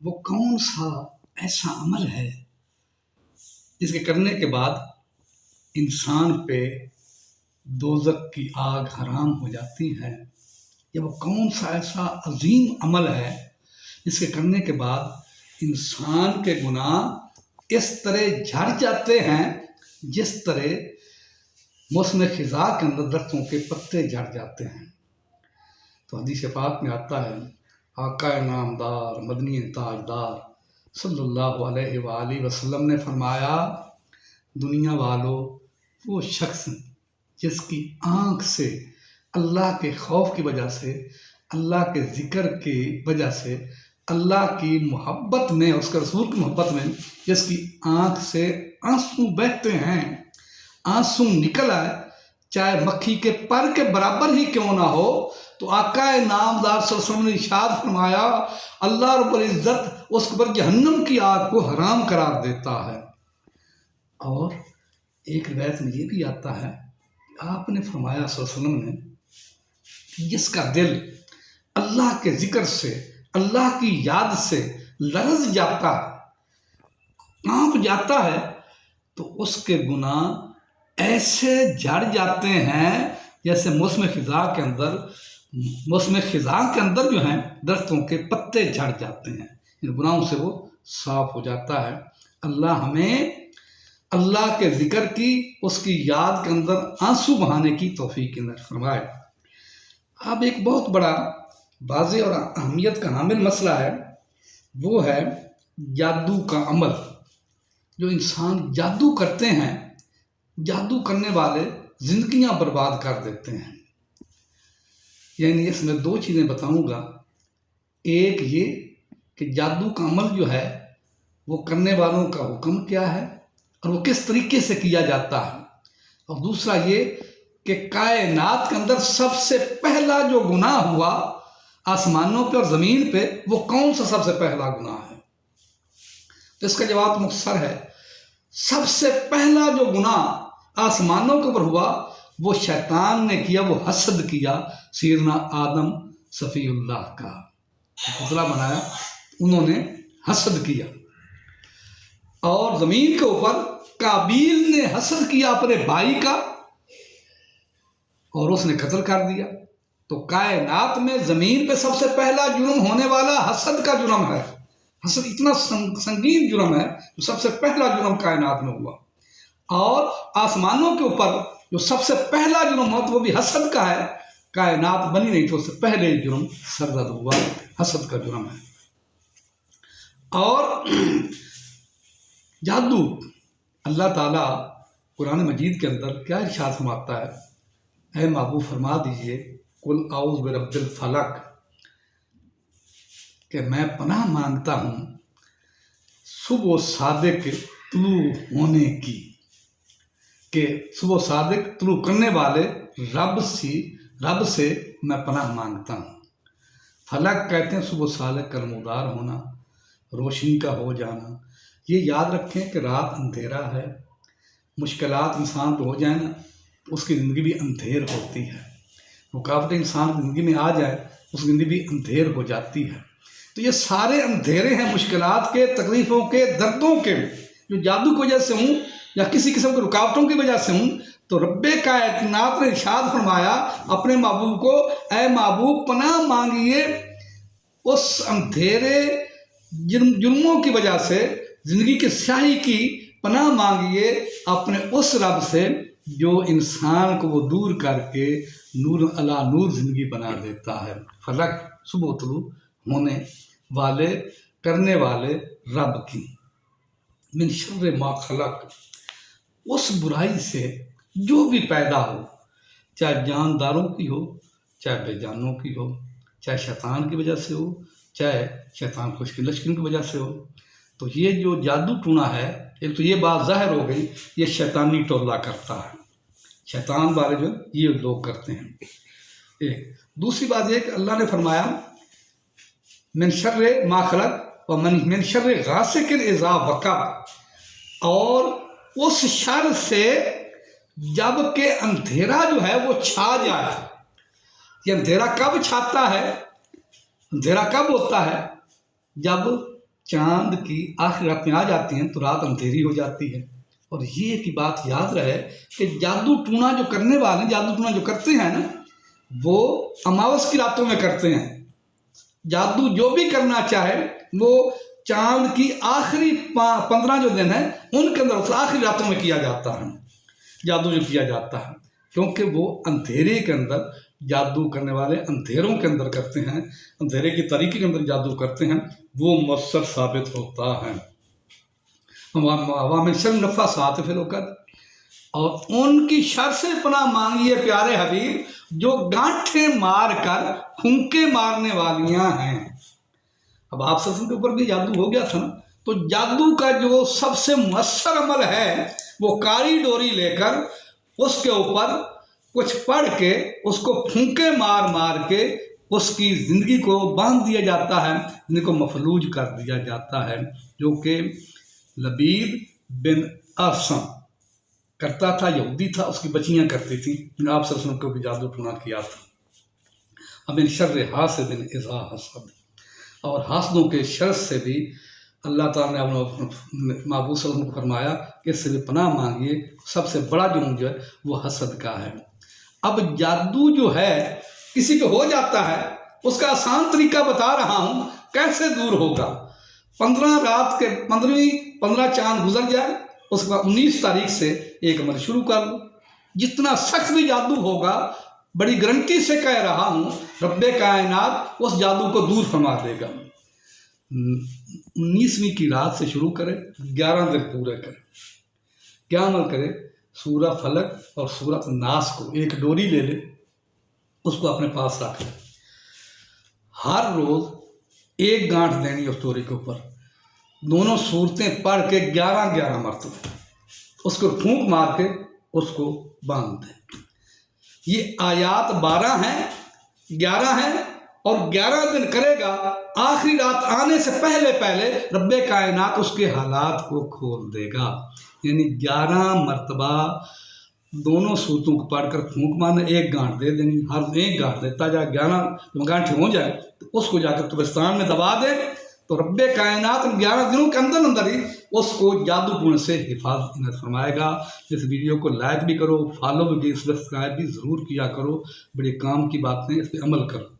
وہ کون سا ایسا عمل ہے جس کے کرنے کے بعد انسان پہ دوزخ کی آگ حرام ہو جاتی ہے؟ یا وہ کون سا ایسا عظیم عمل ہے جس کے کرنے کے بعد انسان کے گناہ اس طرح جھڑ جاتے ہیں جس طرح موسم خزاں کے اندر درختوں کے پتے جھڑ جاتے ہیں؟ تو حدیث پاک میں آتا ہے، آقا نامدار مدنی تاجدار صلی اللہ علیہ وآلہ وسلم نے فرمایا، دنیا والو، وہ شخص جس کی آنکھ سے اللہ کے خوف کی وجہ سے، اللہ کے ذکر کی وجہ سے، اللہ کی محبت میں، اس کے رسول کی محبت میں جس کی آنکھ سے آنسو بہتے ہیں، آنسو نکل آئے، چاہے مکھی کے پر کے برابر ہی کیوں نہ ہو، تو آقا نامدار صلی اللہ علیہ وسلم نے ارشاد فرمایا، اللہ رب العزت اس پر جہنم کی آگ کو حرام قرار دیتا ہے۔ اور ایک روایت میں یہ بھی آتا ہے، آپ نے فرمایا صلی اللہ علیہ وسلم نے کہ جس کا دل اللہ کے ذکر سے، اللہ کی یاد سے لرز جاتا ہے، کانپ جاتا ہے، تو اس کے گناہ ایسے جھڑ جاتے ہیں جیسے موسم خزاں کے اندر جو ہیں درختوں کے پتے جھڑ جاتے ہیں، ان گناہوں سے وہ صاف ہو جاتا ہے۔ اللہ ہمیں اللہ کے ذکر کی، اس کی یاد کے اندر آنسو بہانے کی توفیق عنایت فرمائے۔ اب ایک بہت بڑا واضح اور اہمیت کا حامل مسئلہ ہے، وہ ہے جادو کا عمل۔ جو انسان جادو کرتے ہیں، جادو کرنے والے زندگیاں برباد کر دیتے ہیں۔ یعنی اس میں دو چیزیں بتاؤں گا، ایک یہ کہ جادو کا عمل جو ہے وہ کرنے والوں کا حکم کیا ہے اور وہ کس طریقے سے کیا جاتا ہے، اور دوسرا یہ کہ کائنات کے اندر سب سے پہلا جو گناہ ہوا آسمانوں پہ اور زمین پہ، وہ کون سا سب سے پہلا گناہ ہے؟ تو اس کا جواب مختصر ہے، سب سے پہلا جو گناہ آسمانوں کے اوپر ہوا وہ شیطان نے کیا، وہ حسد کیا سیدنا آدم صفی اللہ کا پتلا بنایا، انہوں نے حسد کیا۔ اور زمین کے اوپر قابیل نے حسد کیا اپنے بھائی کا اور اس نے قتل کر دیا۔ تو کائنات میں زمین پہ سب سے پہلا جرم ہونے والا حسد کا جرم ہے۔ حسد اتنا سنگین جرم ہے جو سب سے پہلا جرم کائنات میں ہوا، اور آسمانوں کے اوپر جو سب سے پہلا جرم ہوا تو وہ بھی حسد کا ہے۔ کائنات بنی نہیں تو اس سے پہلے جرم سرزد ہوا، حسد کا جرم ہے۔ اور جادو، اللہ تعالیٰ قرآن مجید کے اندر کیا ارشاد فرماتا ہے، اے محبوب فرما دیجئے قل اعوذ برب الفلق، کہ میں پناہ مانگتا ہوں صبح و صادق طلوع ہونے کی، کہ صبح و صادق طلوع کرنے والے رب سے میں پناہ مانگتا ہوں۔ فلق کہتے ہیں صبح و صادق کا نمودار ہونا، روشنی کا ہو جانا۔ یہ یاد رکھیں کہ رات اندھیرا ہے، مشکلات انسان کو ہو جائیں نا، اس کی زندگی بھی اندھیر ہوتی ہے، رکاوٹیں انسان کی زندگی میں آ جائے اس کی زندگی بھی اندھیر ہو جاتی ہے۔ تو یہ سارے اندھیرے ہیں مشکلات کے، تکلیفوں کے، دردوں کے، جو جادو کی وجہ سے ہوں یا کسی قسم کی رکاوٹوں کی وجہ سے ہوں۔ تو رب کائنات نے ارشاد فرمایا اپنے محبوب کو، اے محبوب پناہ مانگیے اس اندھیرے جرموں کی وجہ سے، زندگی کی سیاہی کی پناہ مانگیے اپنے اس رب سے جو انسان کو وہ دور کر کے نور علی نور زندگی بنا دیتا ہے۔ فلق صبح طلوع ہونے والے، کرنے والے رب کی، من شر ما خلق، اس برائی سے جو بھی پیدا ہو، چاہے جانداروں کی ہو، چاہے بے جانوں کی ہو، چاہے شیطان کی وجہ سے ہو، چاہے شیطان کو اس کی لشکر کی وجہ سے ہو۔ تو یہ جو جادو ٹونا ہے، ایک تو یہ بات ظاہر ہو گئی، یہ شیطانی ٹولہ کرتا ہے، شیطان والے جو یہ لوگ کرتے ہیں۔ ایک دوسری بات یہ کہ اللہ نے فرمایا من شر ما خلق و من شر غاسق اذا وقب، اور اس شر سے جب کہ اندھیرا جو ہے وہ چھا جائے۔ یہ اندھیرا کب چھاتا ہے؟ اندھیرا کب ہوتا ہے؟ جب چاند کی آخری رات میں آ جاتی ہیں تو رات اندھیری ہو جاتی ہے. اور یہ ایک بات یاد رہے کہ جادو ٹونا جو کرنے والے ہیں، جادو ٹونا جو کرتے ہیں نا، وہ اماوس کی راتوں میں کرتے ہیں. جادو جو بھی کرنا چاہے وہ چاند کی آخری 15 جو دن ہیں ان کے اندر آخری راتوں میں کیا جاتا ہے. جادو جو کیا جاتا ہے، کیونکہ وہ اندھیرے کے اندر جادو کرنے والے اندھیروں کے اندر کرتے ہیں، اندھیرے کی طریقے کے اندر جادو کرتے ہیں، وہ مؤثر ثابت ہوتا ہے. عوام شر نفع ساتھ پھر کر، اور ان کی شر سے پناہ مانگیے پیارے حبیب جو گانٹھیں مار کر پھونکے مارنے والیاں ہیں. اب آپ کے اوپر بھی جادو ہو گیا تھا نا، تو جادو کا جو سب سے مؤثر عمل ہے وہ کالی ڈوری لے کر اس کے اوپر کچھ پڑھ کے اس کو پھونکے مار مار کے اس کی زندگی کو باندھ دیا جاتا ہے، زندگی کو مفلوج کر دیا جاتا ہے، جو کہ لبید بن اعصم کرتا تھا، یہودی تھا، اس کی بچیاں کرتی تھیں. آپ صلی اللہ علیہ وسلم کو بھی جادو ٹونا کیا تھا. اب ان شر حاسد اذا حسد، اور حاسدوں کے شر سے بھی اللہ تعالیٰ نے محبوب صلی اللہ علیہ وسلم کو فرمایا کہ اس سے بھی پناہ مانگیے. سب سے بڑا جرم جو ہے وہ حسد کا ہے. اب جادو جو ہے کسی پہ ہو جاتا ہے، اس کا آسان طریقہ بتا رہا ہوں کیسے دور ہوگا. 15 رات کے 15 چاند گزر جائے، اس کے بعد 19 تاریخ سے ایک عمل شروع کر لو. جتنا سخت بھی جادو ہوگا، بڑی گارنٹی سے کہہ رہا ہوں، رب کائنات اس جادو کو دور فرما دے گا. 19ویں کی رات سے شروع کرے، 11 دن پورے کرے. کیا عمل کرے؟ سورہ فلق اور سورہ ناس کو ایک ڈوری لے لے، اس کو اپنے پاس رکھ لے. ہر روز ایک گانٹھ دینی اس ڈوری کے اوپر، دونوں صورتیں پڑھ کے 11 مرتبہ اس کو پھونک مار کے اس کو باندھ دیں. یہ آیات 12 ہیں، 11 ہیں، اور 11 دن کرے گا. آخری رات آنے سے پہلے پہلے رب کائنات اس کے حالات کو کھول دے گا. یعنی 11 مرتبہ دونوں صورتوں کو پڑھ کر پھونک مارنا، ایک گانٹھ دے دینی، ہر ایک گانٹھ دیتا جائے. 11 گانٹھ ہو جائے تو اس کو جا کر قبرستان میں دبا دے، تو رب کائنات 11 دنوں کے اندر اندر ہی اس کو جادو ٹونے سے حفاظت فرمائے گا. اس ویڈیو کو لائک بھی کرو، فالو بھی، سبسکرائب بھی ضرور کیا کرو. بڑے کام کی باتیں، اس پہ عمل کرو.